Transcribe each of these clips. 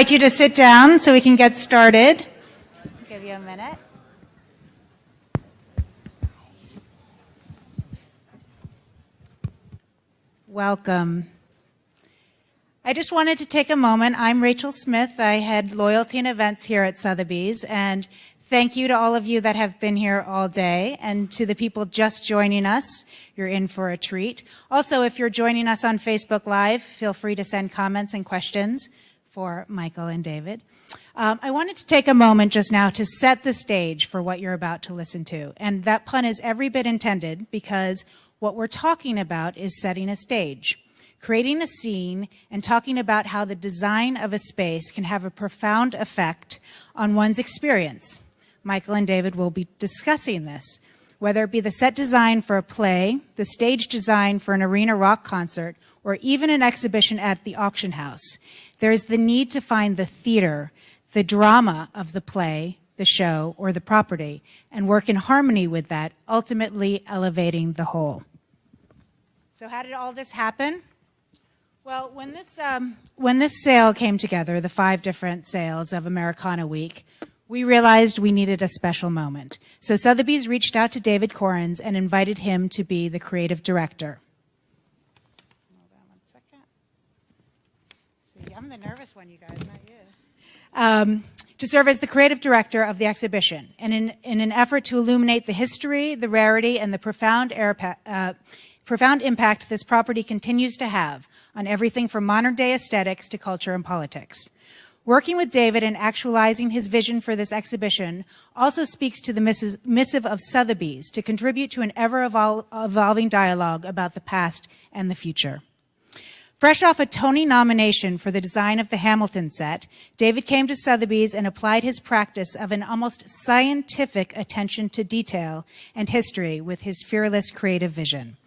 invite you to sit down so we can get started. I'll give you a minute. Welcome. I just wanted to take a moment. I'm Rachel Smith. I head loyalty and events here at Sotheby's, and thank you to all of you that have been here all day, and to the people just joining us. You're in for a treat. Also, if you're joining us on Facebook Live, feel free to send comments and questions for Michael and David. I wanted to take a moment just now to set the stage for what you're about to listen to, and that pun is every bit intended because what we're talking about is setting a stage, creating a scene, and talking about how the design of a space can have a profound effect on one's experience. Michael and David will be discussing this, whether it be the set design for a play, the stage design for an arena rock concert, or even an exhibition at the auction house. There is the need to find the theater, the drama of the play, the show, or the property, and work in harmony with that, ultimately elevating the whole. So how did all this happen? Well, when this sale came together, the 5 different sales of Americana Week, we realized we needed a special moment. So Sotheby's reached out to David Korins and invited him to be the creative director. Hold on 1 second. See, I'm the nervous one, you guys, not you. To serve as the creative director of the exhibition, and in an effort to illuminate the history, the rarity, and the profound impact this property continues to have on everything from modern-day aesthetics to culture and politics. Working with David and actualizing his vision for this exhibition also speaks to the missive of Sotheby's to contribute to an ever-evolving dialogue about the past and the future. Fresh off a Tony nomination for the design of the Hamilton set, David came to Sotheby's and applied his practice of an almost scientific attention to detail and history with his fearless creative vision.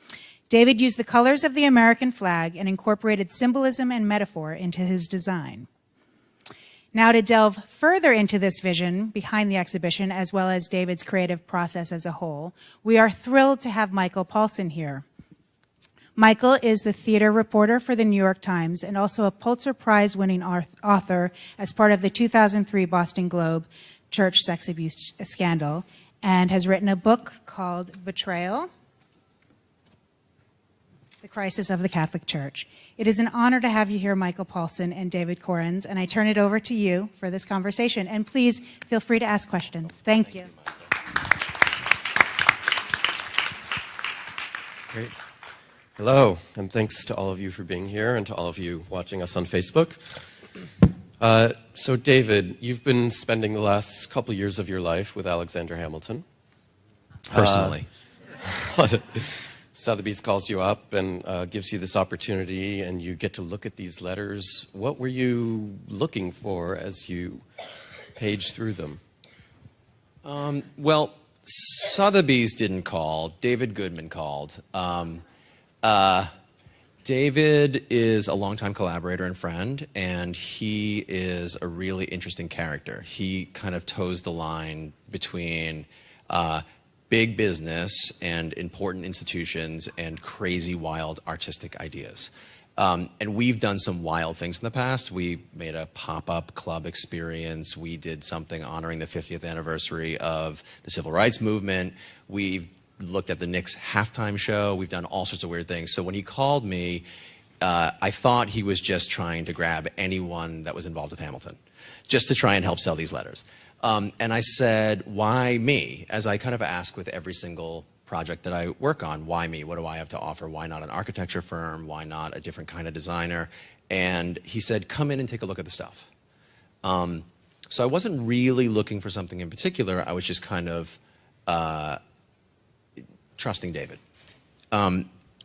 David used the colors of the American flag and incorporated symbolism and metaphor into his design. Now, to delve further into this vision behind the exhibition, as well as David's creative process as a whole, we are thrilled to have Michael Paulson here. Michael is the theater reporter for the New York Times and also a Pulitzer Prize-winning author as part of the 2003 Boston Globe church sex abuse scandal, and has written a book called Betrayal: The Crisis of the Catholic Church. It is an honor to have you here, Michael Paulson and David Korins, and I turn it over to you for this conversation. And please feel free to ask questions. Thank you. Great. Hello, and thanks to all of you for being here and to all of you watching us on Facebook. So David, you've been spending the last couple of years of your life with Alexander Hamilton. Personally. Sotheby's calls you up and gives you this opportunity, and you get to look at these letters. What were you looking for as you paged through them? Well, Sotheby's didn't call. David Goodman called. David is a longtime collaborator and friend, and he is a really interesting character. He kind of toes the line between big business and important institutions and crazy, wild, artistic ideas. And we've done some wild things in the past. We made a pop-up club experience. We did something honoring the 50th anniversary of the Civil Rights Movement. We've looked at the Knicks halftime show. We've done all sorts of weird things. So when he called me, I thought he was just trying to grab anyone that was involved with Hamilton, just to try and help sell these letters. And I said, why me? As I kind of ask with every single project that I work on, why me? What do I have to offer? Why not an architecture firm? Why not a different kind of designer? And he said, come in and take a look at the stuff. So I wasn't really looking for something in particular. I was just kind of trusting David.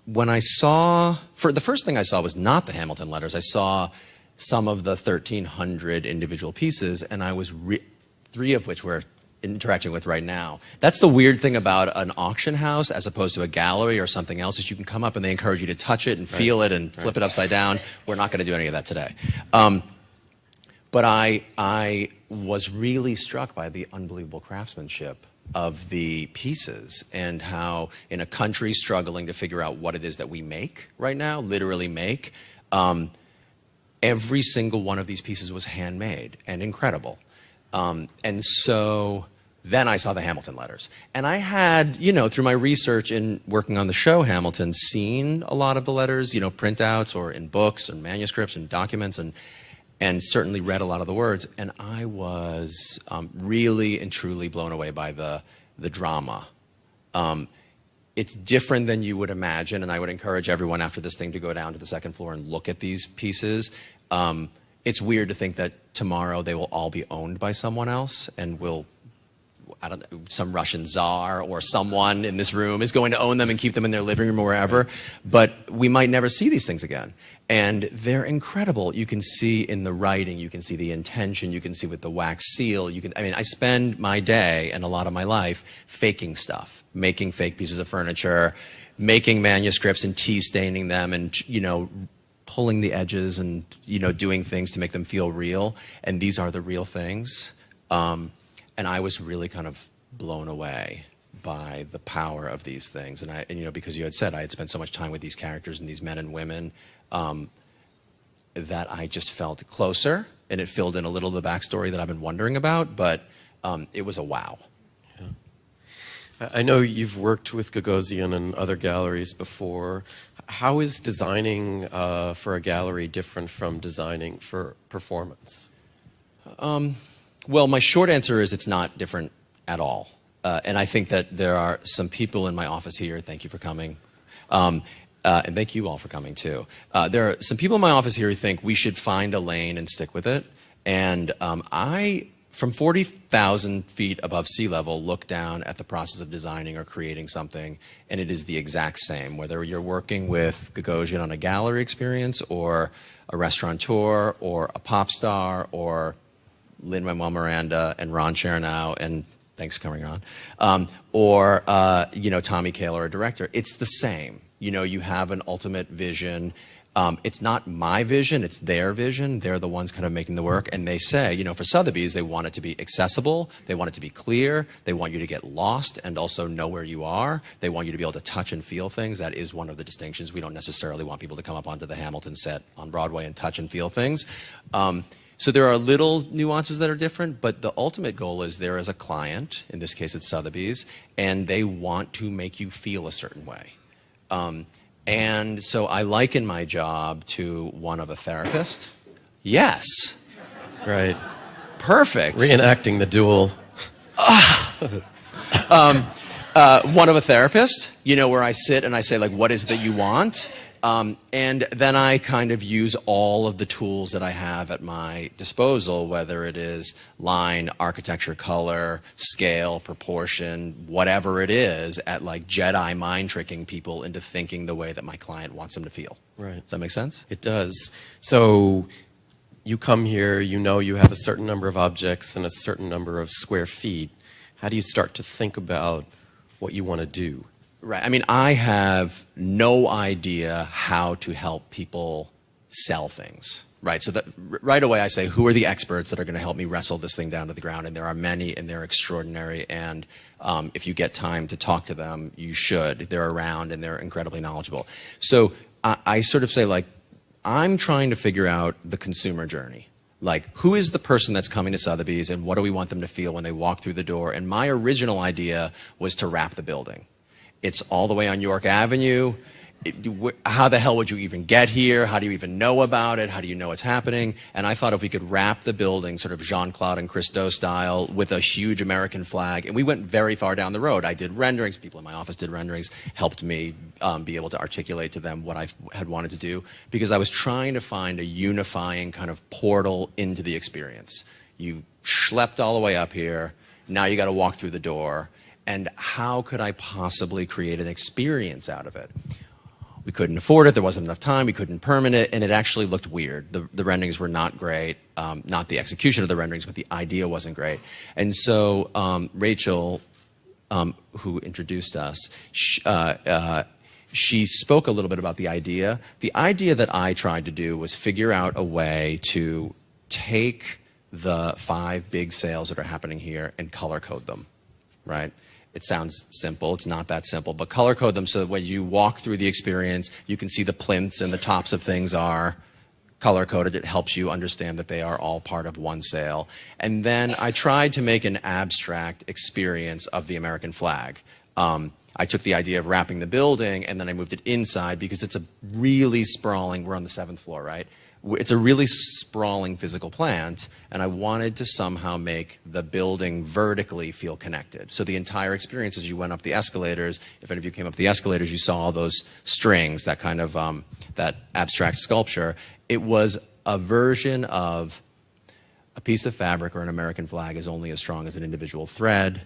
When I saw, the first thing I saw was not the Hamilton letters. I saw some of the 1,300 individual pieces, and I was 3 of which we're interacting with right now. That's the weird thing about an auction house as opposed to a gallery or something else, is you can come up and they encourage you to touch it and feel it and flip it upside down. We're not going to do any of that today. But I was really struck by the unbelievable craftsmanship of the pieces and how, in a country struggling to figure out what it is that we make right now, literally make, every single one of these pieces was handmade and incredible. And so then I saw the Hamilton letters. And I had, you know, through my research in working on the show Hamilton, seen a lot of the letters, you know, printouts or in books and manuscripts and documents, and certainly read a lot of the words. And I was really and truly blown away by the drama. It's different than you would imagine, and I would encourage everyone after this thing to go down to the second floor and look at these pieces. It's weird to think that tomorrow they will all be owned by someone else, and I don't know, some Russian czar or someone in this room is going to own them and keep them in their living room or wherever. But we might never see these things again. And they're incredible. You can see in the writing, you can see the intention, you can see with the wax seal. I mean, I spend my day and a lot of my life faking stuff, making fake pieces of furniture, making manuscripts and tea staining them, and, you know, pulling the edges and, you know, doing things to make them feel real. And these are the real things. And I was really kind of blown away by the power of these things. And you know, because you had said I had spent so much time with these characters and these men and women, that I just felt closer, and it filled in a little of the backstory that I've been wondering about, but it was a wow. Yeah. I know you've worked with Gagosian and other galleries before. How is designing for a gallery different from designing for performance? Well, my short answer is it's not different at all. And I think that there are some people in my office here, thank you for coming, and thank you all for coming too. There are some people in my office here who think we should find a lane and stick with it. And I, from 40,000 feet above sea level, look down at the process of designing or creating something, and it is the exact same. Whether you're working with Gagosian on a gallery experience, or a restaurateur, or a pop star, or Lin-Manuel Miranda and Ron Chernow, and thanks for coming, Ron, or you know, Tommy Kail, or a director, it's the same. You know, you have an ultimate vision. It's not my vision, it's their vision. They're the ones kind of making the work, and they say, you know, for Sotheby's, they want it to be accessible, they want it to be clear, they want you to get lost and also know where you are. They want you to be able to touch and feel things. That is one of the distinctions. We don't necessarily want people to come up onto the Hamilton set on Broadway and touch and feel things. So there are little nuances that are different, but the ultimate goal is there is a client, in this case it's Sotheby's, and they want to make you feel a certain way. And so I liken my job to one of a therapist. Yes. Right. Perfect. Reenacting the duel. One of a therapist, you know, where I sit and I say, like, what is it that you want? And then I kind of use all of the tools that I have at my disposal, whether it is line, architecture, color, scale, proportion, whatever it is, at like Jedi mind tricking people into thinking the way that my client wants them to feel. Right. Does that make sense? It does. So you come here, you know you have a certain number of objects and a certain number of square feet. How do you start to think about what you want to do? Right. I mean, I have no idea how to help people sell things. Right. So that right away I say, who are the experts that are going to help me wrestle this thing down to the ground? And there are many, and they're extraordinary. And if you get time to talk to them, you should. They're around and they're incredibly knowledgeable. So I sort of say, like, I'm trying to figure out the consumer journey. Like, who is the person that's coming to Sotheby's, and what do we want them to feel when they walk through the door? And my original idea was to wrap the building. It's all the way on York Avenue. How the hell would you even get here? How do you even know about it? How do you know it's happening? And I thought if we could wrap the building sort of Jean-Claude and Christo style with a huge American flag, and we went very far down the road. I did renderings, people in my office did renderings, helped me be able to articulate to them what I had wanted to do, because I was trying to find a unifying kind of portal into the experience. You schlepped all the way up here, now you got to walk through the door, and how could I possibly create an experience out of it? We couldn't afford it, there wasn't enough time, we couldn't permit it, and it actually looked weird. The renderings were not great, not the execution of the renderings, but the idea wasn't great. And so Rachel, who introduced us, she spoke a little bit about the idea. The idea that I tried to do was figure out a way to take the 5 big sales that are happening here and color code them, right? It sounds simple, it's not that simple, but color code them so that when you walk through the experience, you can see the plinths and the tops of things are color-coded. It helps you understand that they are all part of one sail. And then I tried to make an abstract experience of the American flag. I took the idea of wrapping the building, and then I moved it inside because it's a really sprawling, we're on the 7th floor, right? It's a really sprawling physical plant, and I wanted to somehow make the building vertically feel connected. So the entire experience as you went up the escalators, if any of you came up the escalators, you saw all those strings, that kind of, that abstract sculpture. It was a version of a piece of fabric or an American flag is only as strong as an individual thread.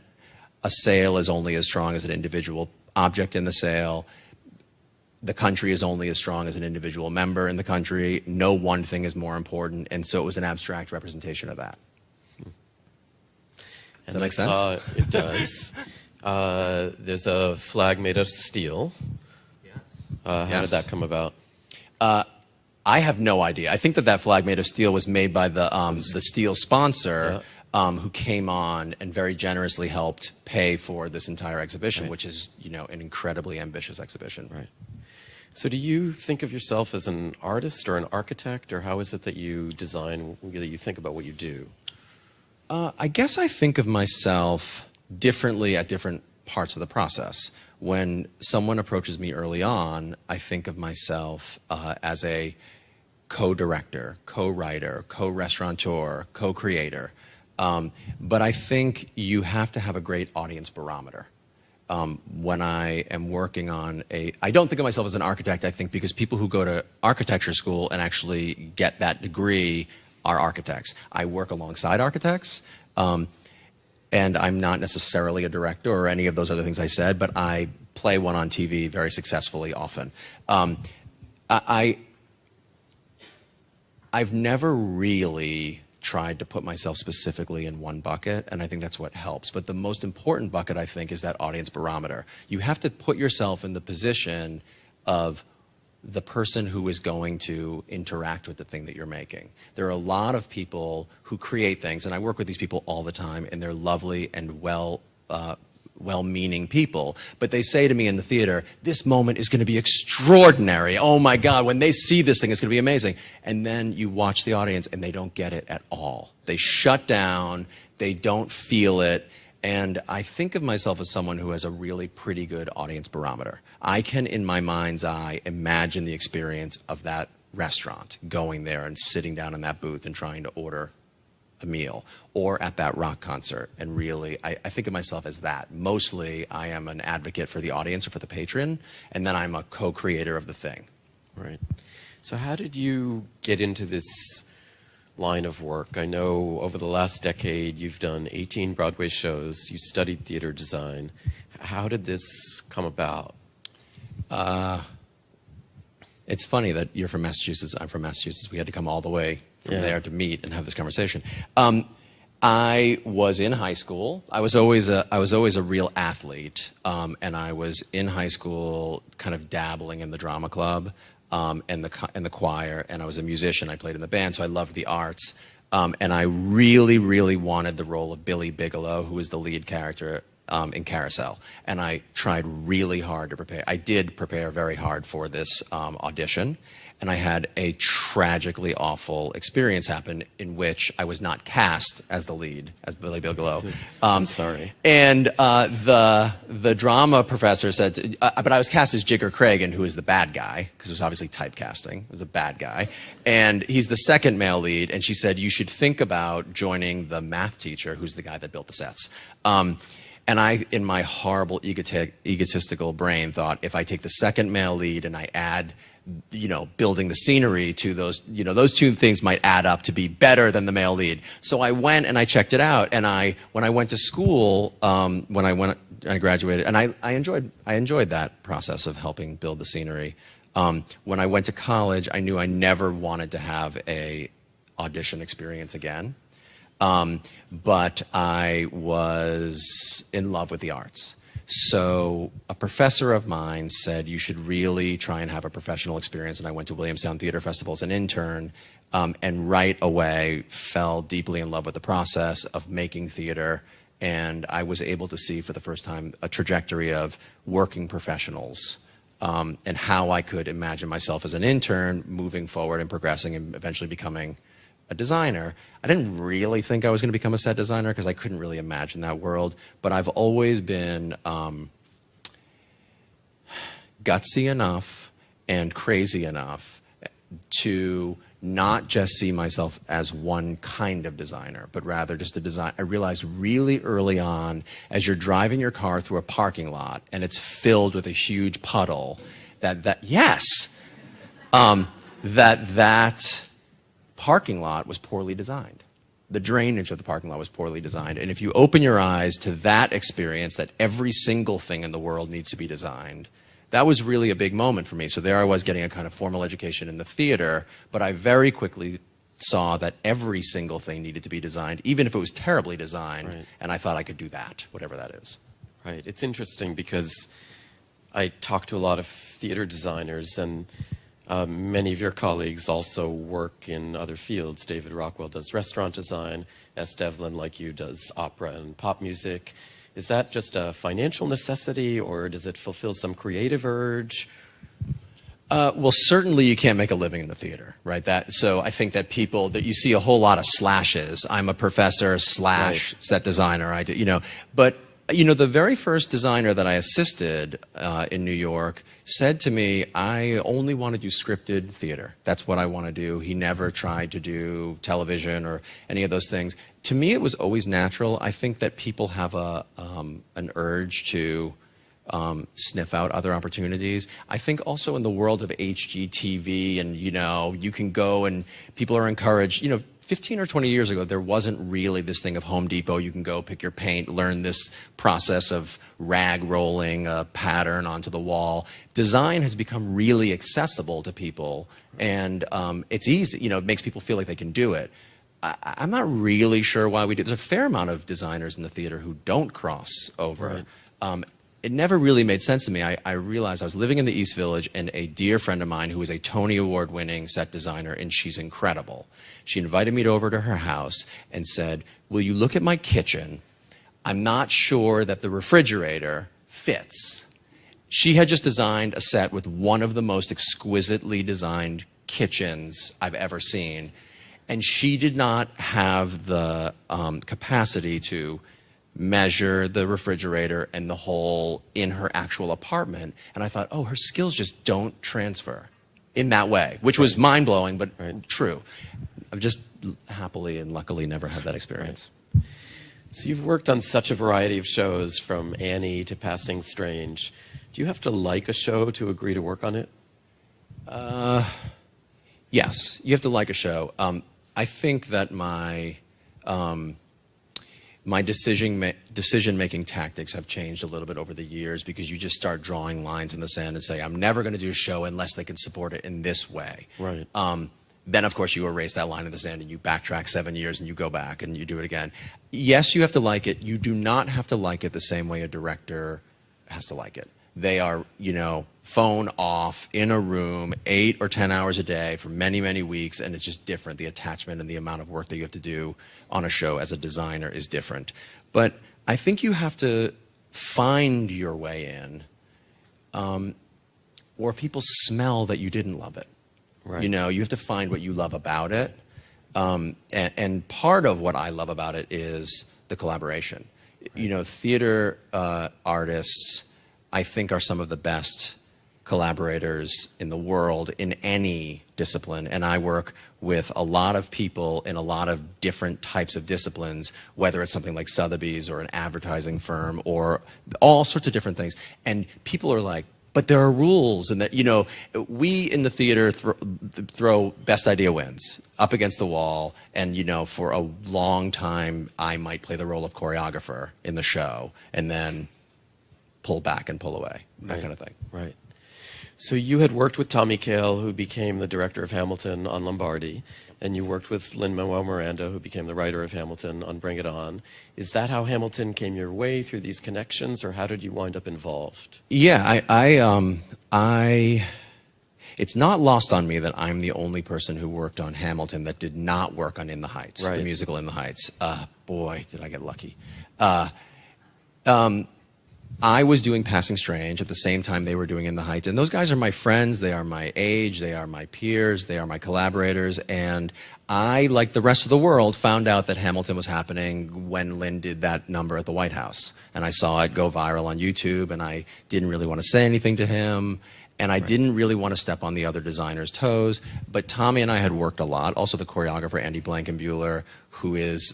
A sail is only as strong as an individual object in the sail. The country is only as strong as an individual member in the country. No one thing is more important, and so it was an abstract representation of that. Does that make sense? It does. There's a flag made of steel. Yes. How did that come about? I have no idea. I think that that flag made of steel was made by the steel sponsor, who came on and very generously helped pay for this entire exhibition, which is, you know, an incredibly ambitious exhibition. Right. So do you think of yourself as an artist or an architect, or how is it that you design, that you think about what you do? I guess I think of myself differently at different parts of the process. When someone approaches me early on, I think of myself as a co-director, co-writer, co-restaurateur, co-creator. But I think you have to have a great audience barometer. When I am working on I don't think of myself as an architect, I think, because people who go to architecture school and actually get that degree are architects. I work alongside architects, and I'm not necessarily a director or any of those other things I said, but I play one on TV very successfully often. I've never really tried to put myself specifically in one bucket, and I think that's what helps. But the most important bucket, I think, is that audience barometer. You have to put yourself in the position of the person who is going to interact with the thing that you're making. There are a lot of people who create things, and I work with these people all the time, and they're lovely and well-meaning people, but they say to me in the theater, this moment is going to be extraordinary. Oh my God, when they see this thing, it's going to be amazing. And then you watch the audience and they don't get it at all. They shut down, they don't feel it, and I think of myself as someone who has a really pretty good audience barometer. I can, in my mind's eye, imagine the experience of that restaurant, going there and sitting down in that booth and trying to order a meal, or at that rock concert. And really, I think of myself as that. Mostly, I am an advocate for the audience or for the patron, and then I'm a co-creator of the thing. Right. So how did you get into this line of work? I know over the last decade, you've done 18 Broadway shows, you studied theater design. How did this come about? It's funny that you're from Massachusetts, I'm from Massachusetts. We had to come all the way from there to meet and have this conversation. I was in high school. I was always a real athlete, and I was in high school, kind of dabbling in the drama club and the choir. And I was a musician. I played in the band, so I loved the arts. And I really, really wanted the role of Billy Bigelow, who was the lead character in Carousel. And I tried really hard to prepare. I did prepare very hard for this audition. And I had a tragically awful experience happen in which I was not cast as the lead, as Billy Bigelow. I'm sorry. And the drama professor said, but I was cast as Jigger Cragen, who is the bad guy, because it was obviously typecasting. It was a bad guy. And he's the second male lead. And she said, you should think about joining the math teacher, who's the guy that built the sets. And I, in my horrible egotistical brain, thought, if I take the second male lead and I add, you know, building the scenery to those, you know, those two things might add up to be better than the male lead. So I went and I checked it out. And when I went to school, when I graduated, and I enjoyed that process of helping build the scenery. When I went to college, I knew I never wanted to have a audition experience again. But I was in love with the arts. So a professor of mine said, you should really try and have a professional experience. And I went to Williamstown Theater Festival as an intern, and right away fell deeply in love with the process of making theater. And I was able to see for the first time a trajectory of working professionals and how I could imagine myself as an intern moving forward and progressing and eventually becoming a designer. I didn't really think I was going to become a set designer because I couldn't really imagine that world, but I've always been gutsy enough and crazy enough to not just see myself as one kind of designer, but rather just a design. I realized really early on, as you're driving your car through a parking lot and it's filled with a huge puddle, that parking lot was poorly designed. The drainage of the parking lot was poorly designed. And if you open your eyes to that experience, that every single thing in the world needs to be designed, that was really a big moment for me. So there I was getting a kind of formal education in the theater, but I very quickly saw that every single thing needed to be designed, even if it was terribly designed, right. And I thought I could do that, whatever that is. Right. It's interesting because I talk to a lot of theater designers, and many of your colleagues also work in other fields. David Rockwell does restaurant design. S. Devlin, like you, does opera and pop music. Is that just a financial necessity, or does it fulfill some creative urge? Well, certainly you can't make a living in the theater, right? So I think that you see a whole lot of slashes. I'm a professor / set designer. But the very first designer that I assisted in New York said to me, I only want to do scripted theater. That's what I want to do. He never tried to do television or any of those things. To me, it was always natural. I think that people have an urge to sniff out other opportunities. I think also in the world of HGTV, and you can go and people are encouraged. 15 or 20 years ago, there wasn't really this thing of Home Depot. You can go pick your paint, learn this process of rag rolling a pattern onto the wall. Design has become really accessible to people, and it's easy. It makes people feel like they can do it. I'm not really sure why we do. There's a fair amount of designers in the theater who don't cross over. Right. It never really made sense to me. I realized I was living in the East Village, and a dear friend of mine who is a Tony Award-winning set designer, and she's incredible. She invited me over to her house and said, will you look at my kitchen? I'm not sure that the refrigerator fits. She had just designed a set with one of the most exquisitely designed kitchens I've ever seen. And she did not have the capacity to measure the refrigerator and the hole in her actual apartment. And I thought, oh, her skills just don't transfer in that way, which was mind-blowing, but true. I've just happily and luckily never had that experience. Right. So you've worked on such a variety of shows, from Annie to Passing Strange. Do you have to like a show to agree to work on it? Yes, you have to like a show. I think that my decision-making tactics have changed a little bit over the years, because you just start drawing lines in the sand and say, I'm never going to do a show unless they can support it in this way. Right. Then, of course, you erase that line in the sand and you backtrack 7 years and you go back and you do it again. Yes, you have to like it. You do not have to like it the same way a director has to like it. They are, phone off in a room 8 or 10 hours a day for many, many weeks, and it's just different. The attachment and the amount of work that you have to do on a show as a designer is different. But I think you have to find your way in, or people smell that you didn't love it. Right. You have to find what you love about it. And part of what I love about it is the collaboration. Right. Theater artists, I think, are some of the best collaborators in the world in any discipline. And I work with a lot of people in a lot of different types of disciplines, whether it's something like Sotheby's or an advertising firm or all sorts of different things. And people are like, but there are rules, and that, we in the theater throw best idea wins up against the wall, and, for a long time, I might play the role of choreographer in the show, and then pull back and pull away, that kind of thing. Right. So you had worked with Tommy Kail, who became the director of Hamilton, on Lombardi, and you worked with Lin-Manuel Miranda, who became the writer of Hamilton, on Bring It On. Is that how Hamilton came your way, through these connections, or how did you wind up involved? Yeah, it's not lost on me that I'm the only person who worked on Hamilton that did not work on In the Heights, the musical In the Heights. Boy, did I get lucky. I was doing Passing Strange at the same time they were doing In the Heights. And those guys are my friends. They are my age. They are my peers. They are my collaborators. And I, like the rest of the world, found out that Hamilton was happening when Lin did that number at the White House. And I saw it go viral on YouTube, and I didn't really want to say anything to him. And I didn't really want to step on the other designers' toes. But Tommy and I had worked a lot. Also the choreographer, Andy Blankenbuehler, who is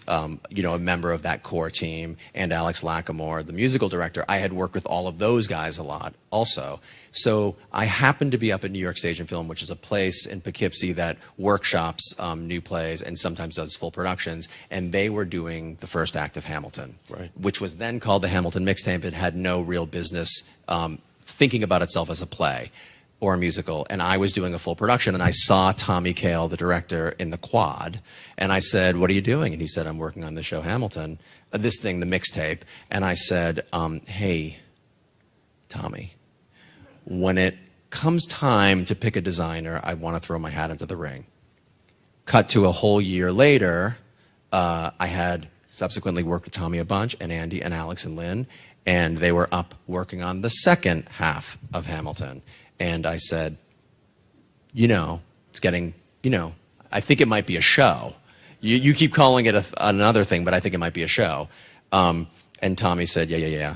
you know, a member of that core team, and Alex Lacamoire, the musical director. I had worked with all of those guys a lot also. So I happened to be up at New York Stage and Film, which is a place in Poughkeepsie that workshops new plays and sometimes does full productions. And they were doing the first act of Hamilton, which was then called the Hamilton Mixtape. It had no real business thinking about itself as a play or a musical, and I was doing a full production, and I saw Tommy Kail, the director, in the quad, and I said, "What are you doing?" And he said, "I'm working on the show Hamilton, this thing, the mixtape." And I said, "Hey, Tommy, when it comes time to pick a designer, I want to throw my hat into the ring." Cut to a whole year later, I had subsequently worked with Tommy a bunch, and Andy and Alex and Lin, and they were up working on the second half of Hamilton. And I said, you know, it's getting, you know, I think it might be a show. You keep calling it another thing, but I think it might be a show. And Tommy said, yeah.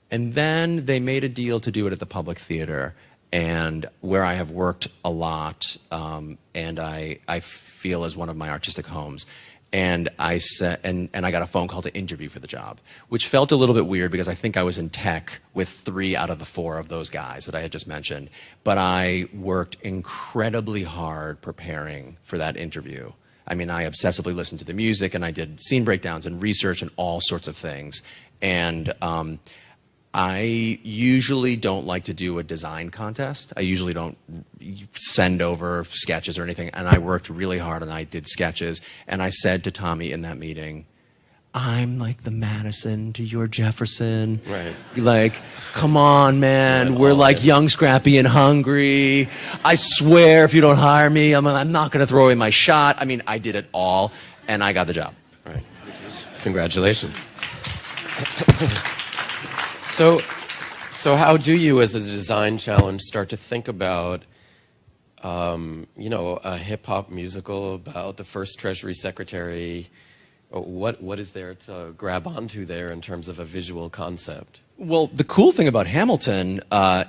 And then they made a deal to do it at the Public Theater, and where I have worked a lot, and I feel as one of my artistic homes. And I said, and I got a phone call to interview for the job, which felt a little bit weird because I think I was in tech with 3 out of the 4 of those guys that I had just mentioned. But I worked incredibly hard preparing for that interview. I mean, I obsessively listened to the music, and I did scene breakdowns and research and all sorts of things. And I usually don't like to do a design contest. I usually don't send over sketches or anything. And I worked really hard, and I did sketches. And I said to Tommy in that meeting, I'm like the Madison to your Jefferson. Right. Like, come on, man. We're like young, scrappy, and hungry. I swear if you don't hire me, I'm not going to throw away my shot. I mean, I did it all, and I got the job. Right. Congratulations. So how do you, as a design challenge, start to think about, you know, a hip-hop musical about the first Treasury Secretary? What is there to grab onto there in terms of a visual concept? Well, the cool thing about Hamilton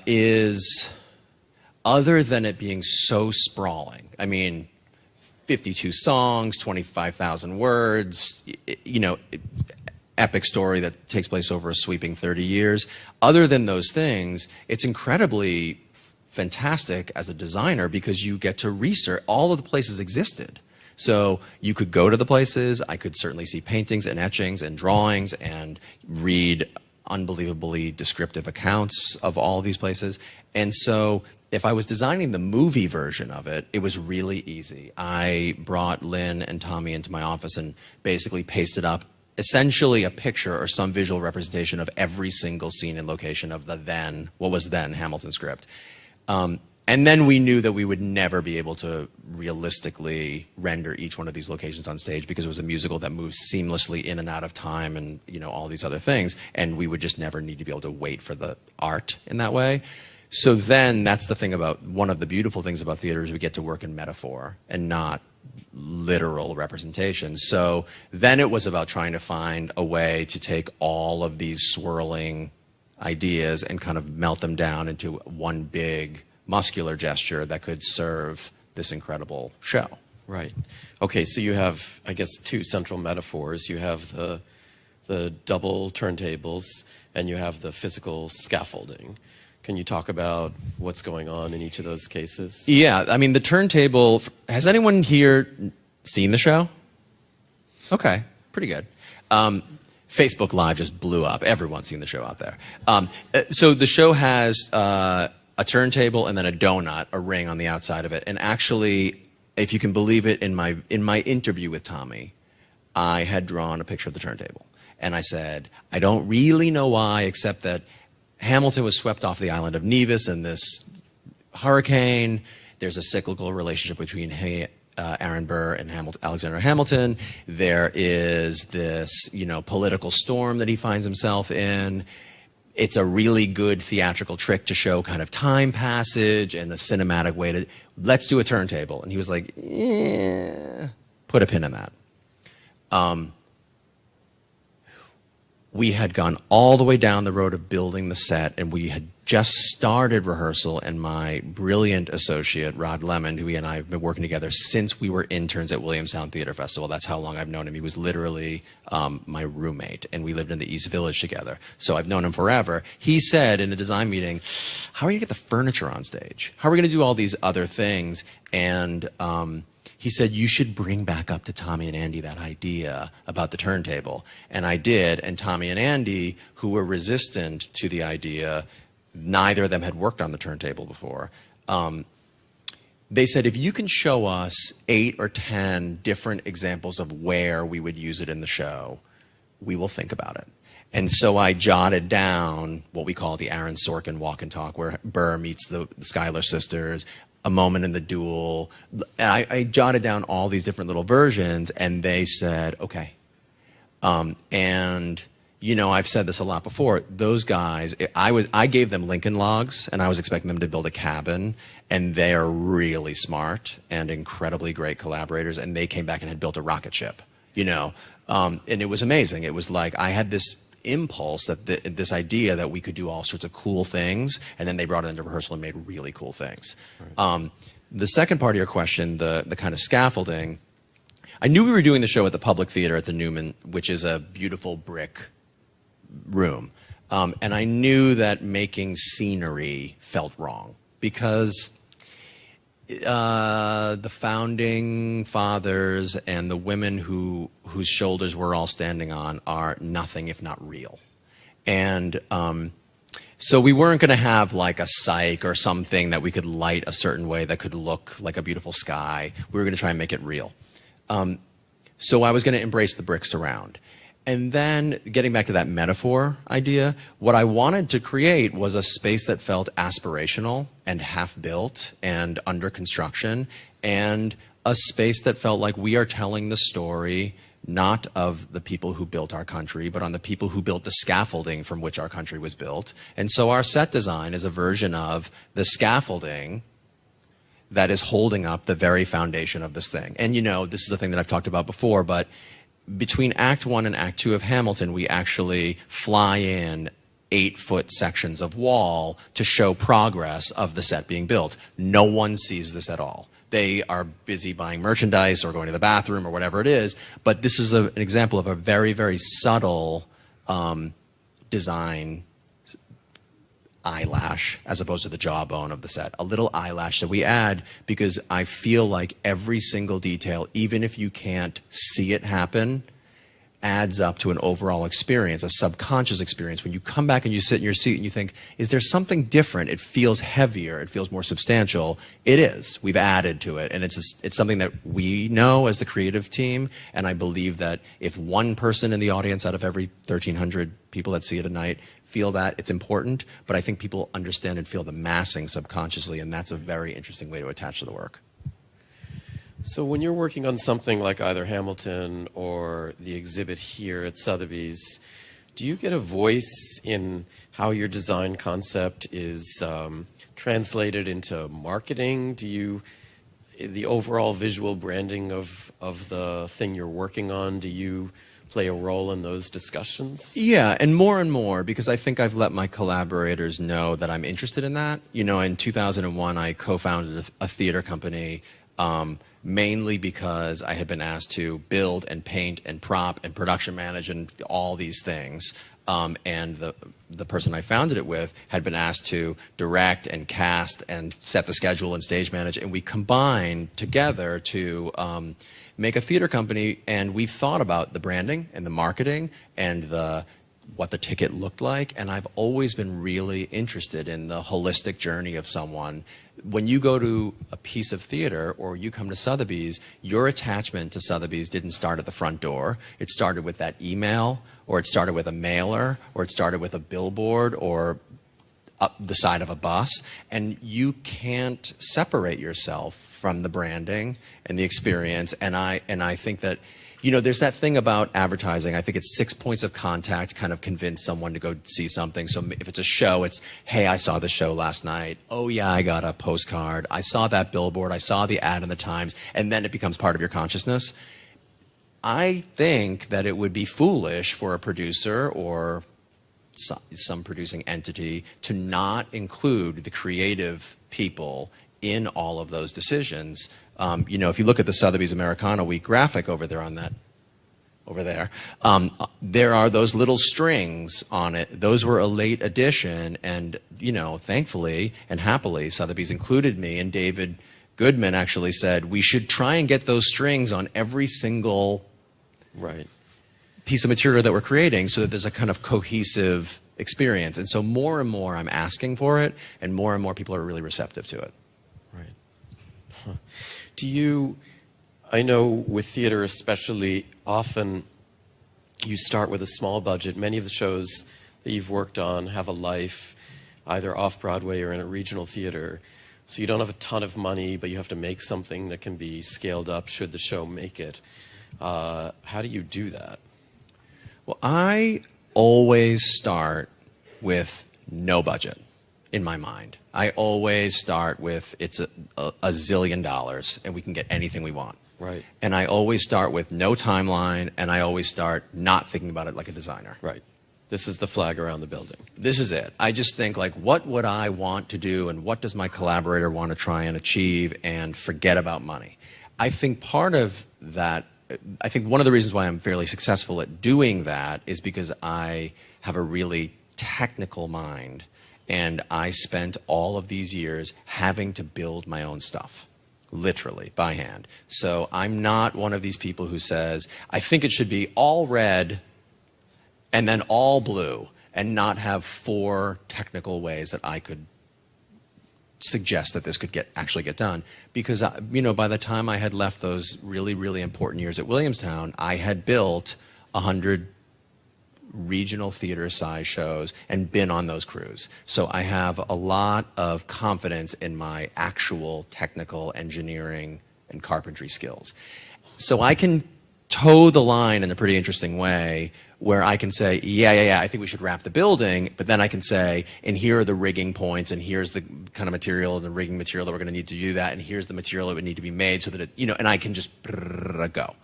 is, other than it being so sprawling, I mean, 52 songs, 25,000 words, you know, epic story that takes place over a sweeping 30 years. Other than those things, it's incredibly fantastic as a designer because you get to research. All of the places existed. So you could go to the places. I could certainly see paintings and etchings and drawings and read unbelievably descriptive accounts of all of these places. And so if I was designing the movie version of it, it was really easy. I brought Lin and Tommy into my office and basically pasted up essentially a picture or some visual representation of every single scene and location of the then, what was then Hamilton script. And then we knew that we would never be able to realistically render each one of these locations on stage because it was a musical that moves seamlessly in and out of time and, you know, all these other things. And we would just never need to be able to wait for the art in that way. So then that's the thing about, one of the beautiful things about theater is we get to work in metaphor and not literal representation. So then it was about trying to find a way to take all of these swirling ideas and kind of melt them down into one big muscular gesture that could serve this incredible show. Right. Okay, so you have, I guess, 2 central metaphors. You have the double turntables, and you have the physical scaffolding. Can you talk about what's going on in each of those cases? Yeah, I mean, the turntable, has anyone here seen the show? Okay, pretty good. Facebook Live just blew up. Everyone's seen the show out there. So the show has a turntable and then a donut, a ring on the outside of it. And actually, if you can believe it, in my interview with Tommy, I had drawn a picture of the turntable. And I said, I don't really know why, except that Hamilton was swept off the island of Nevis in this hurricane. There's a cyclical relationship between Aaron Burr and Alexander Hamilton. There is this, you know, political storm that he finds himself in. it's a really good theatrical trick to show kind of time passage and a cinematic way to, let's do a turntable. And he was like, yeah, put a pin in that. We had gone all the way down the road of building the set, and we had just started rehearsal, and my brilliant associate, Rod Lemon, who he and I have been working together since we were interns at Williamstown Theater Festival. That's how long I've known him. He was literally my roommate, and we lived in the East Village together. So I've known him forever. He said in a design meeting, how are you going to get the furniture on stage? How are we going to do all these other things? And he said, you should bring back up to Tommy and Andy that idea about the turntable. And I did, and Tommy and Andy, who were resistant to the idea, neither of them had worked on the turntable before, they said, if you can show us 8 or 10 different examples of where we would use it in the show, we will think about it. And so I jotted down what we call the Aaron Sorkin walk and talk, where Burr meets the Schuyler sisters, a moment in the duel. I jotted down all these different little versions, and they said, okay. And, you know, I've said this a lot before. Those guys, I gave them Lincoln Logs, and I was expecting them to build a cabin, and they are really smart and incredibly great collaborators, and they came back and had built a rocket ship, you know. And it was amazing. It was like I had this impulse, that this idea that we could do all sorts of cool things, and then they brought it into rehearsal and made really cool things. Right. The second part of your question, the kind of scaffolding, I knew we were doing the show at the Public Theater at the Newman, which is a beautiful brick room. And I knew that making scenery felt wrong, because the founding fathers and the women whose shoulders we're all standing on are nothing if not real. And so we weren't going to have like a cyc or something that we could light a certain way that could look like a beautiful sky. We were going to try and make it real. So I was going to embrace the bricks around. And then, getting back to that metaphor idea, what I wanted to create was a space that felt aspirational and half-built and under construction, and a space that felt like we are telling the story not of the people who built our country, but on the people who built the scaffolding from which our country was built. And so our set design is a version of the scaffolding that is holding up the very foundation of this thing. And you know, this is a thing that I've talked about before, but between Act 1 and Act 2 of Hamilton, we actually fly in 8-foot sections of wall to show progress of the set being built. No one sees this at all. They are busy buying merchandise or going to the bathroom or whatever it is, but this is an example of a very, very subtle design eyelash as opposed to the jawbone of the set. A little eyelash that we add because I feel like every single detail, even if you can't see it happen, adds up to an overall experience, a subconscious experience. When you come back and you sit in your seat and you think, is there something different? It feels heavier. It feels more substantial. It is. We've added to it. And it's something that we know as the creative team. And I believe that if one person in the audience out of every 1,300 people that see it a night feel that, it's important. But I think people understand and feel the massing subconsciously. And that's a very interesting way to attach to the work. So when you're working on something like either Hamilton or the exhibit here at Sotheby's, do you get a voice in how your design concept is translated into marketing? Do you, the overall visual branding of the thing you're working on, do you play a role in those discussions? Yeah, and more, because I think I've let my collaborators know that I'm interested in that. You know, in 2001, I co-founded a theater company, mainly because I had been asked to build and paint and prop and production manage and all these things. And the person I founded it with had been asked to direct and cast and set the schedule and stage manage. And we combined together to make a theater company. And we thought about the branding and the marketing and what the ticket looked like. And I've always been really interested in the holistic journey of someone. When you go to a piece of theater or you come to Sotheby's, your attachment to Sotheby's didn't start at the front door. It started with that email, or it started with a mailer, or it started with a billboard, or up the side of a bus. And you can't separate yourself from the branding and the experience. And I think that You know, there's that thing about advertising. I think it's 6 points of contact kind of convince someone to go see something. So if it's a show, it's, hey, I saw the show last night. Oh, yeah, I got a postcard. I saw that billboard. I saw the ad in the Times. And then it becomes part of your consciousness. I think that it would be foolish for a producer or some producing entity to not include the creative people in all of those decisions. You know, if you look at the Sotheby's Americana Week graphic over there on that, there are those little strings on it. Those were a late addition, and you know, thankfully and happily, Sotheby's included me. And David Goodman actually said we should try and get those strings on every single piece of material that we're creating, so that there's a kind of cohesive experience. And so more and more, I'm asking for it, and more people are really receptive to it. Right. Huh. Do you, I know with theater especially, often you start with a small budget. Many of the shows that you've worked on have a life either off-Broadway or in a regional theater. So you don't have a ton of money, but you have to make something that can be scaled up should the show make it. How do you do that? Well, I always start with no budget in my mind. I always start with it's a zillion dollars and we can get anything we want. Right. And I always start with no timeline, and I always start not thinking about it like a designer. Right. This is the flag around the building. This is it. I just think, like, what would I want to do, and what does my collaborator want to try and achieve, and forget about money. I think part of that, I think one of the reasons why I'm fairly successful at doing that is because I have a really technical mind. And I spent all of these years having to build my own stuff, literally, by hand. So I'm not one of these people who says, I think it should be all red and then all blue, and not have 4 technical ways that I could suggest that this could actually get done. Because, you know, by the time I had left those really, really important years at Williamstown, I had built 100 regional theater size shows and been on those crews. So I have a lot of confidence in my actual technical engineering and carpentry skills. So I can toe the line in a pretty interesting way where I can say, yeah, I think we should wrap the building, but then I can say, and here are the rigging points, and here's the kind of material and the rigging material that we're going to need to do that, and here's the material that would need to be made so that it, you know, and I can just go.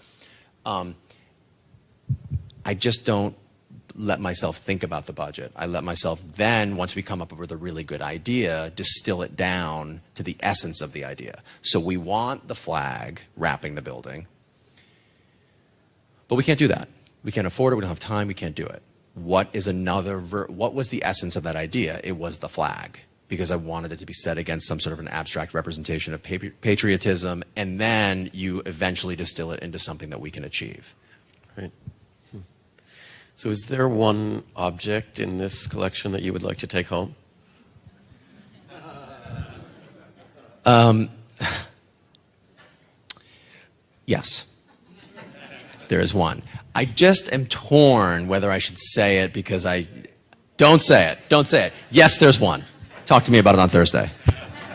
I just don't let myself think about the budget. I let myself then, once we come up with a really good idea, distill it down to the essence of the idea. So we want the flag wrapping the building, but we can't do that. We can't afford it, we don't have time, we can't do it. What is what was the essence of that idea? It was the flag, because I wanted it to be set against some sort of an abstract representation of patriotism, and then you eventually distill it into something that we can achieve. Right. So is there one object in this collection that you would like to take home? Yes. There is one. I just am torn whether I should say it because don't say it. Don't say it. Yes, there's one. Talk to me about it on Thursday.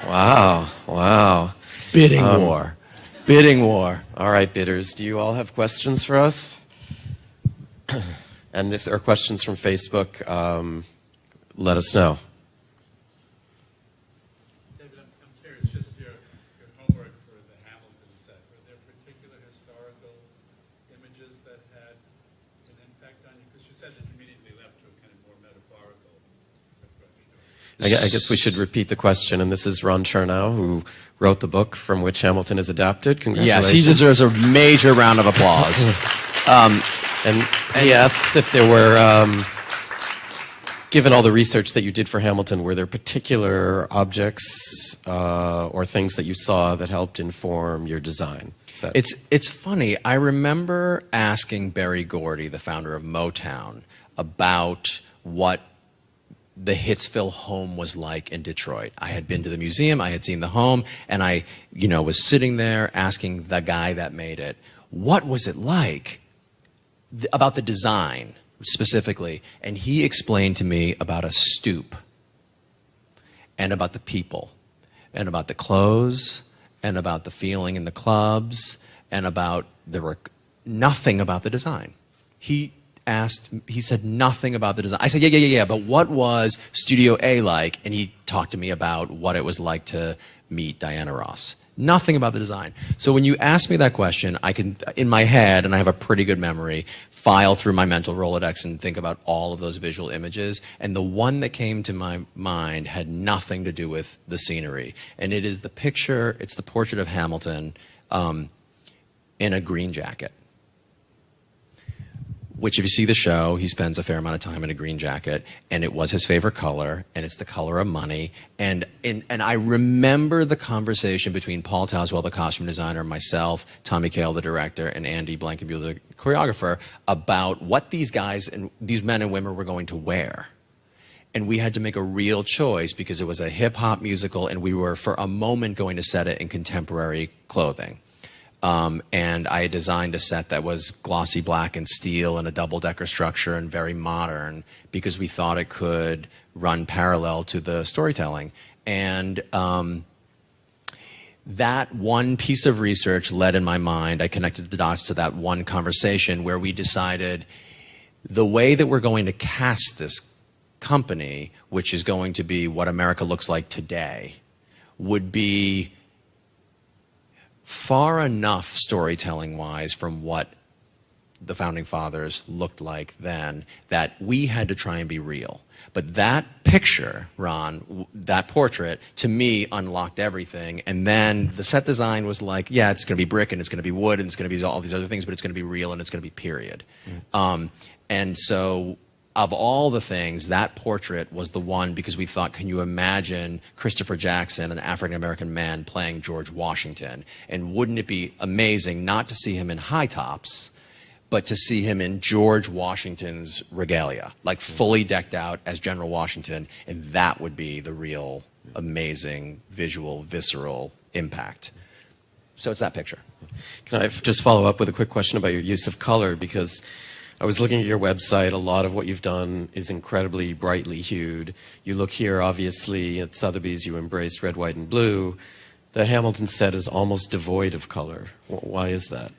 Wow. Bidding war. Bidding war. All right, bidders. Do you all have questions for us? And if there are questions from Facebook, let us know. David, I'm curious, just your homework for the Hamilton set. Were there particular historical images that had an impact on you? Because you said that you immediately left to a kind of more metaphorical approach. I guess we should repeat the question. And this is Ron Chernow, who wrote the book from which Hamilton is adapted. Congratulations. Yes, he deserves a major round of applause. And he asks if there were, given all the research that you did for Hamilton, were there particular objects or things that you saw that helped inform your design? It's funny. I remember asking Berry Gordy, the founder of Motown, about what the Hitsville home was like in Detroit. I had been to the museum, I had seen the home, and I, was sitting there asking the guy that made it, what was it like? About the design specifically, and he explained to me about a stoop and about the people and about the clothes and about the feeling in the clubs and about nothing about the design. He said nothing about the design. I said, yeah, but what was Studio A like? And he talked to me about what it was like to meet Diana Ross. Nothing about the design. So when you ask me that question, I can, in my head, and I have a pretty good memory, file through my mental Rolodex and think about all of those visual images. And the one that came to my mind had nothing to do with the scenery. And it is the picture, it's the portrait of Hamilton in a green jacket. Which, if you see the show, he spends a fair amount of time in a green jacket, and it was his favorite color, and it's the color of money. And I remember the conversation between Paul Towswell, the costume designer, myself, Tommy Kail, the director, and Andy Blankenbuehler, the choreographer, about what these guys and these men and women were going to wear. And we had to make a real choice because it was a hip-hop musical, and we were, for a moment, going to set it in contemporary clothing. And I had designed a set that was glossy black and steel and a double-decker structure and very modern because we thought it could run parallel to the storytelling. And that one piece of research led in my mind, I connected the dots to that one conversation where we decided the way that we're going to cast this company, which is going to be what America looks like today, would be far enough storytelling-wise from what the Founding Fathers looked like then that we had to try and be real. But that picture, Ron, that portrait, to me, unlocked everything. And then the set design was like, yeah, it's going to be brick and it's going to be wood and it's going to be all these other things, but it's going to be real and it's going to be period. And so of all the things, that portrait was the one because we thought, can you imagine Christopher Jackson, an African-American man, playing George Washington? And wouldn't it be amazing not to see him in high tops, but to see him in George Washington's regalia, like fully decked out as General Washington, and that would be the real amazing visual, visceral impact. So it's that picture. Can I just follow up with a quick question about your use of color? Because I was looking at your website. A lot of what you've done is incredibly brightly hued. You look here, obviously, at Sotheby's, you embraced red, white, and blue. The Hamilton set is almost devoid of color. Why is that?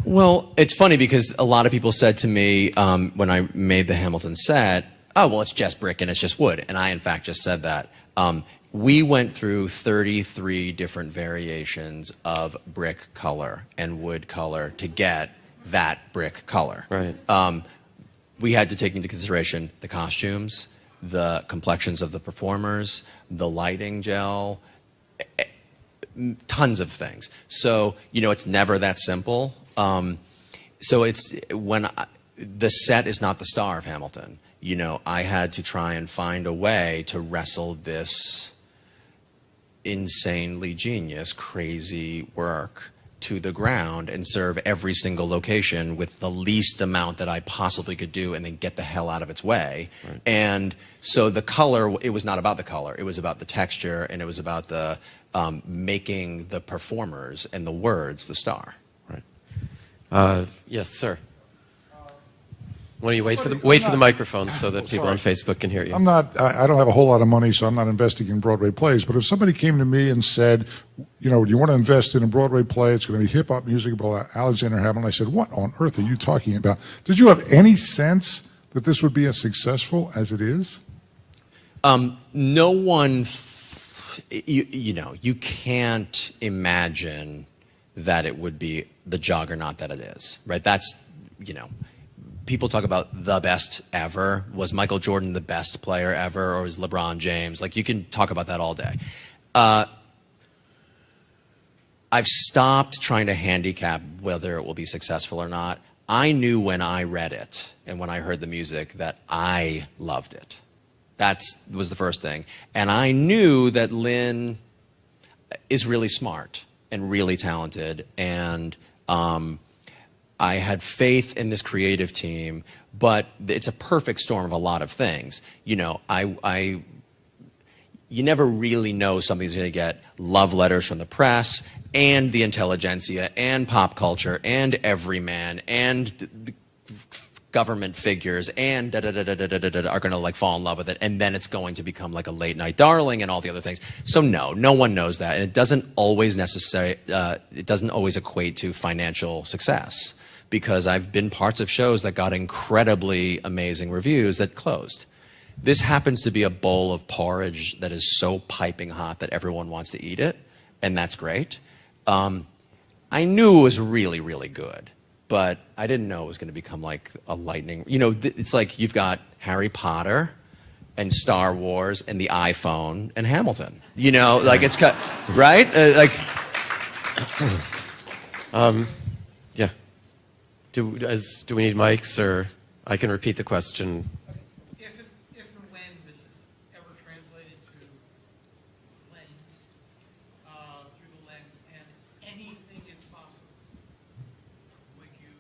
Well, it's funny because a lot of people said to me when I made the Hamilton set, oh, well, it's just brick and it's just wood. And I, in fact, just said that. We went through 33 different variations of brick color and wood color to get that brick color. Right. We had to take into consideration the costumes, the complexions of the performers, the lighting gel, tons of things. So, you know, it's never that simple. So it's the set is not the star of Hamilton. You know, I had to try and find a way to wrestle this insanely genius, crazy work to the ground and serve every single location with the least amount that I possibly could do and then get the hell out of its way. Right. And so the color, it was not about the color. It was about the texture and it was about the making the performers and the words the star. Right. Yes, sir. Why don't you wait for the microphone so that people on Facebook can hear you? I don't have a whole lot of money, so I'm not investing in Broadway plays. But if somebody came to me and said, you know, do you want to invest in a Broadway play? It's going to be hip-hop music about Alexander Hamilton. I said, what on earth are you talking about? Did you have any sense that this would be as successful as it is? No one, you know, you can't imagine that it would be the juggernaut that it is, right? That's, you know, people talk about the best ever. Was Michael Jordan the best player ever, or was LeBron James? Like, you can talk about that all day. I've stopped trying to handicap whether it will be successful or not. I knew when I read it and when I heard the music that I loved it. That was the first thing. And I knew that Lynn is really smart and really talented, and I had faith in this creative team, but it's a perfect storm of a lot of things. You know, you never really know something's going to get love letters from the press and the intelligentsia and pop culture and everyman and government figures and are going to like fall in love with it, and then it's going to become like a late night darling and all the other things. So no one knows that, and it doesn't always equate to financial success. because I've been parts of shows that got incredibly amazing reviews that closed. This happens to be a bowl of porridge that is so piping hot that everyone wants to eat it, and that's great. I knew it was really, really good, but I didn't know it was going to become like a lightning. You know, it's like you've got Harry Potter and Star Wars and the iPhone and Hamilton. You know, like it's cut, right? Yeah. Do we need mics, or I can repeat the question? If and when this is ever translated to lens, through the lens, and anything is possible, would you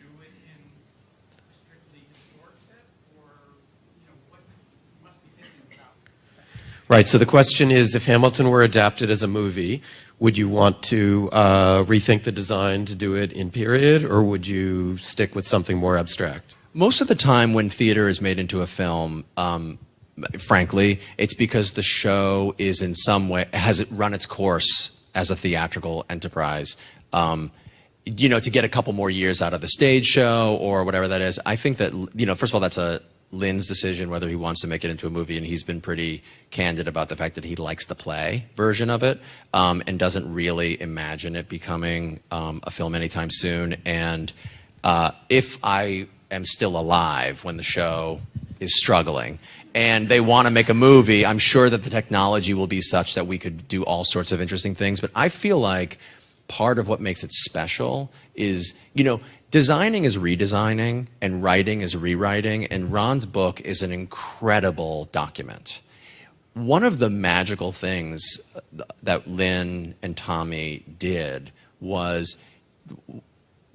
do it in a strictly historic set, or what you must be thinking about? Right. So the question is, if Hamilton were adapted as a movie, would you want to rethink the design to do it in period, or would you stick with something more abstract? Most of the time when theater is made into a film, frankly, it's because the show is in some way, has it run its course as a theatrical enterprise. To get a couple more years out of the stage show or whatever that is. I think that, first of all, that's a Lynn's decision whether he wants to make it into a movie, and he's been pretty candid about the fact that he likes the play version of it, and doesn't really imagine it becoming a film anytime soon. And if I am still alive when the show is struggling and they want to make a movie, I'm sure that the technology will be such that we could do all sorts of interesting things. But I feel like part of what makes it special is, designing is redesigning and writing is rewriting, and Ron's book is an incredible document. One of the magical things that Lynn and Tommy did was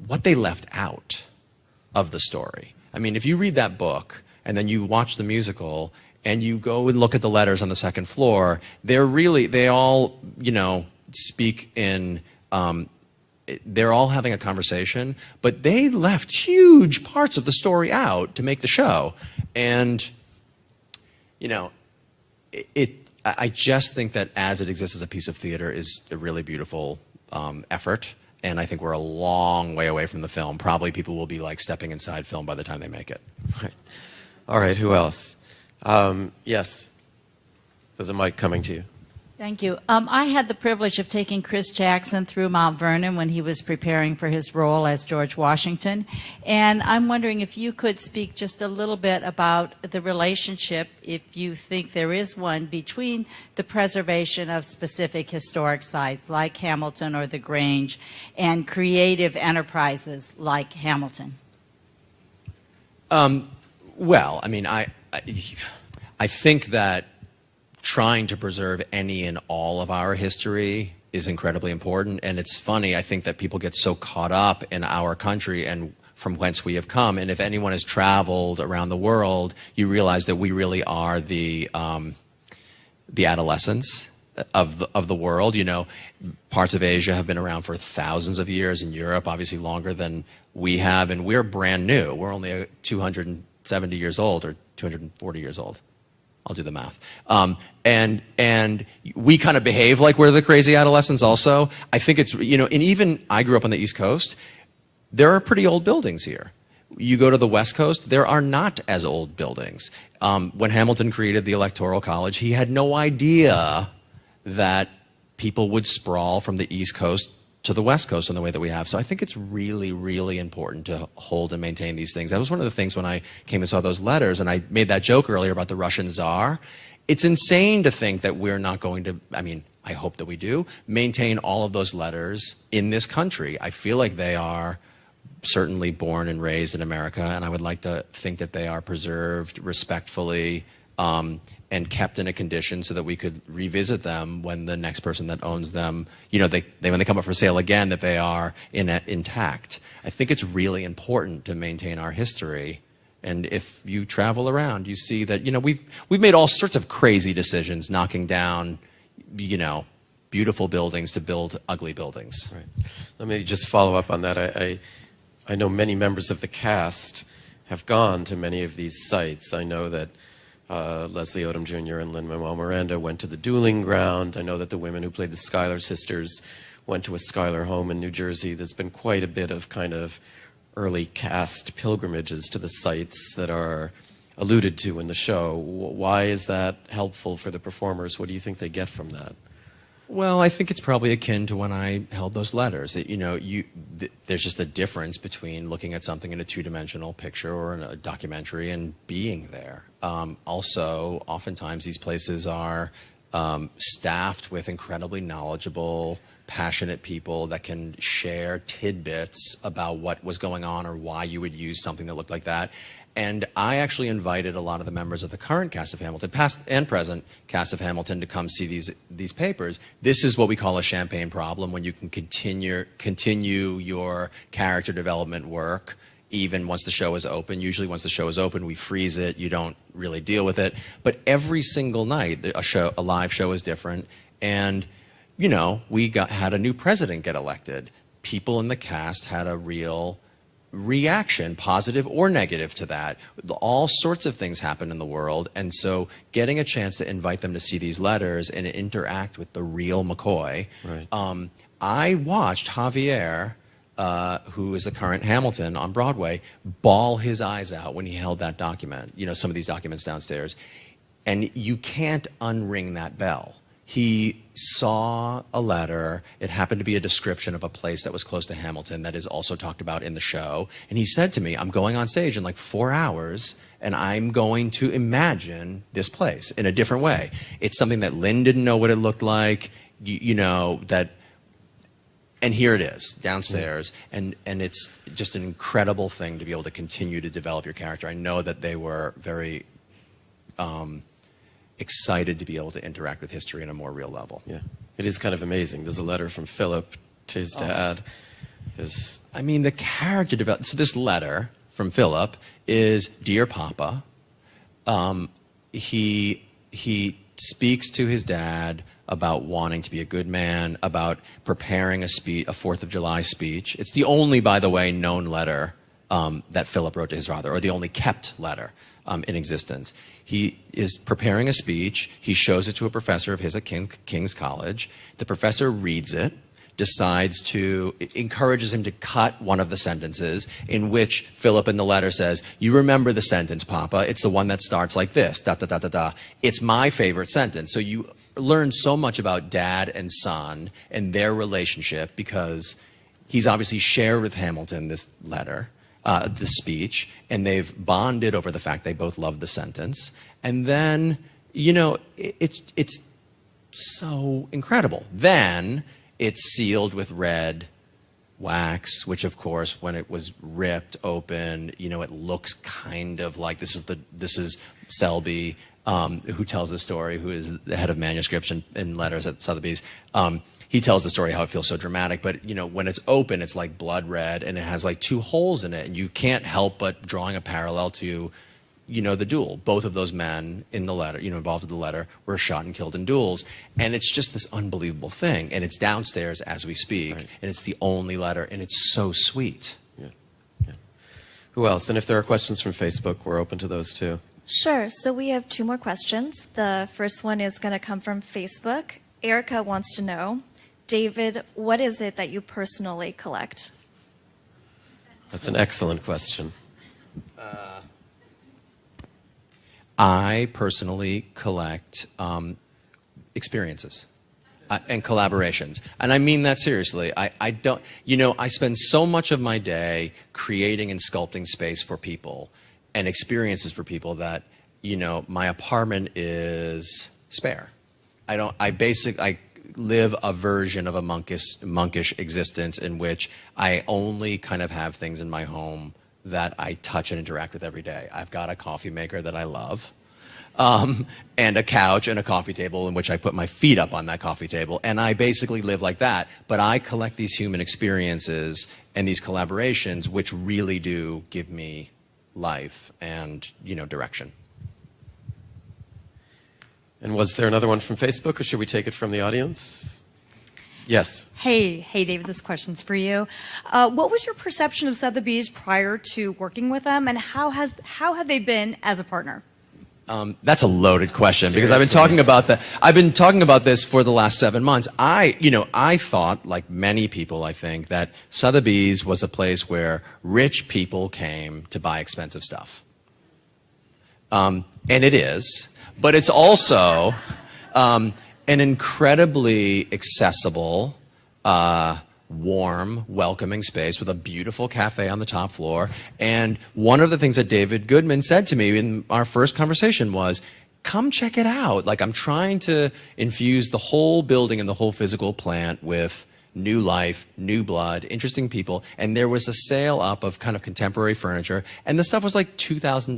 what they left out of the story. I mean, if you read that book and then you watch the musical and you go and look at the letters on the second floor, they all, speak in, they're all having a conversation, but they left huge parts of the story out to make the show. And, I just think that as it exists as a piece of theater is a really beautiful effort. And I think we're a long way away from the film. Probably people will be like stepping inside film by the time they make it. Right. All right, who else? Yes. There's a mic coming to you. Thank you. I had the privilege of taking Chris Jackson through Mount Vernon when he was preparing for his role as George Washington. And I'm wondering if you could speak just a little bit about the relationship, if you think there is one, between the preservation of specific historic sites like Hamilton or the Grange and creative enterprises like Hamilton. Well, I mean, I think that trying to preserve any and all of our history is incredibly important. And it's funny, I think that people get so caught up in our country and from whence we have come. And if anyone has traveled around the world, you realize that we really are the adolescents of the world. Parts of Asia have been around for thousands of years, in Europe obviously longer than we have, and we're brand new. We're only 270 years old or 240 years old. I'll do the math. And we kind of behave like we're the crazy adolescents also. I think it's, and even I grew up on the East Coast. There are pretty old buildings here. You go to the West Coast, there are not as old buildings. When Hamilton created the Electoral College, he had no idea that people would sprawl from the East Coast to the West Coast in the way that we have. So I think it's really, really important to hold and maintain these things. That was one of the things when I came and saw those letters, and I made that joke earlier about the Russian Tsar. It's insane to think that we're not going to, I hope that we do, maintain all of those letters in this country. I feel like they are certainly born and raised in America, and I would like to think that they are preserved respectfully, and kept in a condition so that we could revisit them when the next person that owns them, when they come up for sale again, that they are intact. I think it's really important to maintain our history. And if you travel around, you see that, we've made all sorts of crazy decisions, knocking down, beautiful buildings to build ugly buildings. Right. Let me just follow up on that. I know many members of the cast have gone to many of these sites. I know that Leslie Odom Jr. and Lin-Manuel Miranda went to the dueling ground. I know that the women who played the Schuyler sisters went to a Schuyler home in New Jersey, there's been quite a bit of kind of early cast pilgrimages to the sites that are alluded to in the show. Why is that helpful for the performers? What do you think they get from that? Well, I think it's probably akin to when I held those letters. That, there's just a difference between looking at something in a two-dimensional picture or in a documentary and being there. Also, oftentimes these places are staffed with incredibly knowledgeable, passionate people that can share tidbits about what was going on or why you would use something that looked like that. And I actually invited a lot of the members of the current cast of Hamilton, past and present cast of Hamilton, to come see these papers. This is what we call a champagne problem, when you can continue your character development work even once the show is open. Usually once the show is open, we freeze it. You don't really deal with it. But every single night, a live show is different. And, we had a new president get elected. People in the cast had a real reaction, positive or negative, to that. All sorts of things happen in the world, and so getting a chance to invite them to see these letters and interact with the real McCoy. Right. I watched Javier, who is the current Hamilton on Broadway, bawl his eyes out when he held that document, some of these documents downstairs, and you can't unring that bell. He saw a letter. It happened to be a description of a place that was close to Hamilton that is also talked about in the show. And he said to me, I'm going on stage in like 4 hours, and I'm going to imagine this place in a different way. It's something that Lynn didn't know what it looked like, and here it is downstairs. And it's just an incredible thing to be able to continue to develop your character. I know that they were very excited to be able to interact with history on a more real level. Yeah, it is kind of amazing. There's a letter from Philip to his dad. The character development. So this letter from Philip is, "Dear Papa." He speaks to his dad about wanting to be a good man, about preparing a 4th of July speech. It's the only, by the way, known letter that Philip wrote to his father, or the only kept letter in existence. He is preparing a speech. He shows it to a professor of his at King's College. The professor reads it, encourages him to cut one of the sentences, in which Philip in the letter says, "You remember the sentence, Papa. It's the one that starts like this, da, da, da, da, da." It's my favorite sentence. So you learn so much about dad and son and their relationship, because he's obviously shared with Hamilton this letter, the speech, and they've bonded over the fact they both love the sentence. And then, it's so incredible. Then it's sealed with red wax, which of course, when it was ripped open, it looks kind of like this is Selby, who tells the story, who is the head of manuscripts and letters at Sotheby's. He tells the story how it feels so dramatic, but when it's open, it's like blood red, and it has like 2 holes in it, and you can't help but drawing a parallel to, the duel. Both of those men in the letter, involved in the letter, were shot and killed in duels, and it's just this unbelievable thing, and it's downstairs as we speak, right. And it's the only letter, and it's so sweet. Yeah. Who else? And if there are questions from Facebook, we're open to those too. Sure. So we have 2 more questions. The first one is going to come from Facebook. Erica wants to know, David, what is it that you personally collect? That's an excellent question. I personally collect experiences and collaborations. And I mean that seriously. I don't, I spend so much of my day creating and sculpting space for people and experiences for people that, my apartment is spare. I live a version of a monkish existence in which I only kind of have things in my home that I touch and interact with every day. I've got a coffee maker that I love, and a couch and a coffee table in which I put my feet up on that coffee table, and I basically live like that. But I collect these human experiences and these collaborations which really do give me life and, direction. And was there another one from Facebook, or should we take it from the audience? Yes. Hey, David, this question's for you. What was your perception of Sotheby's prior to working with them, and how have they been as a partner? That's a loaded question because I've been talking about that. I've been talking about this for the last 7 months. I thought, like many people, I think, that Sotheby's was a place where rich people came to buy expensive stuff. And it is, but it's also an incredibly accessible, warm, welcoming space with a beautiful cafe on the top floor. And one of the things that David Goodman said to me in our first conversation was, come check it out. Like, I'm trying to infuse the whole building and the whole physical plant with new life, new blood, interesting people. And there was a sale up of kind of contemporary furniture, and the stuff was like $2,000,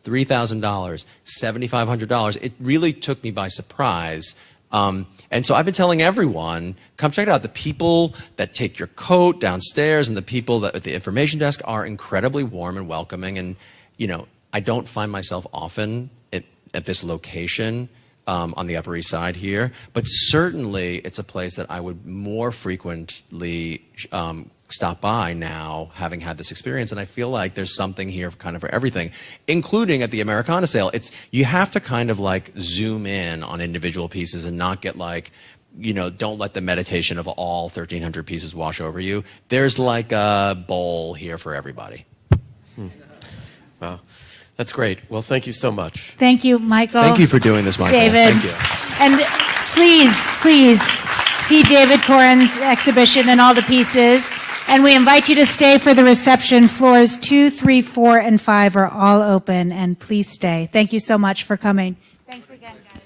$3,000, $7,500. It really took me by surprise. And so I've been telling everyone, come check it out. The people that take your coat downstairs and the people that at the information desk are incredibly warm and welcoming. And, I don't find myself often at this location on the Upper East Side here, but certainly it's a place that I would more frequently stop by now, having had this experience. And I feel like there's something here kind of for everything, including at the Americana sale. You have to kind of like zoom in on individual pieces and not get like, don't let the meditation of all 1,300 pieces wash over you. There's like a bowl here for everybody. Wow. That's great. Well, thank you so much. Thank you, Michael. Thank you for doing this, Michael. David. Thank you. And please see David Korins' exhibition and all the pieces. And we invite you to stay for the reception. Floors 2, 3, 4, and 5 are all open, and please stay. Thank you so much for coming. Thanks again, guys.